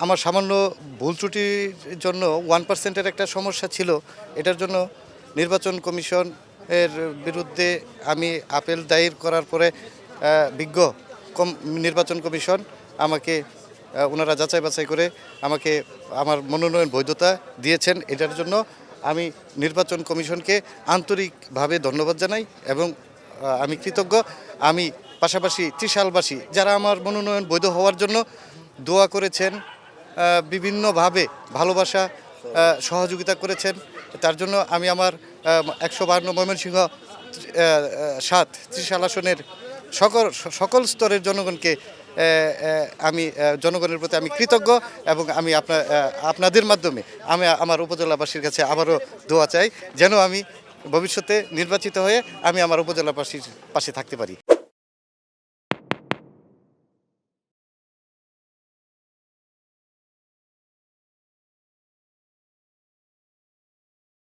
আমার সামান্য ভুল ত্রুটির জন্য 1% একটা সমস্যা ছিল। এটার জন্য নির্বাচন কমিশন এর বিরুদ্ধে আমি আপিল দায়ের করার পরে বিজ্ঞ নির্বাচন কমিশন আমাকে ওনারা যাচাই বাছাই করে আমাকে আমার মনোনয়ন বৈধতা দিয়েছেন। এটার জন্য আমি নির্বাচন কমিশনকে আন্তরিকভাবে ধন্যবাদ জানাই এবং আমি কৃতজ্ঞ। আমি পাশাপাশি ত্রিশালবাসী যারা আমার মনোনয়ন বৈধ হওয়ার জন্য দোয়া করেছেন, বিভিন্নভাবে ভালোবাসা সহযোগিতা করেছেন, তার জন্য আমি আমার 152 ময়মনসিংহ 7 ত্রিশাল আসনের সকল স্তরের জনগণকে আমি জনগণের প্রতি আমি কৃতজ্ঞ এবং আমি আপনাদের মাধ্যমে আমি আমার উপজেলাবাসীর কাছে আবারও দোয়া চাই যেন আমি ভবিষ্যতে নির্বাচিত হয়ে আমি আমার উপজেলাবাসীর পাশে থাকতে পারি।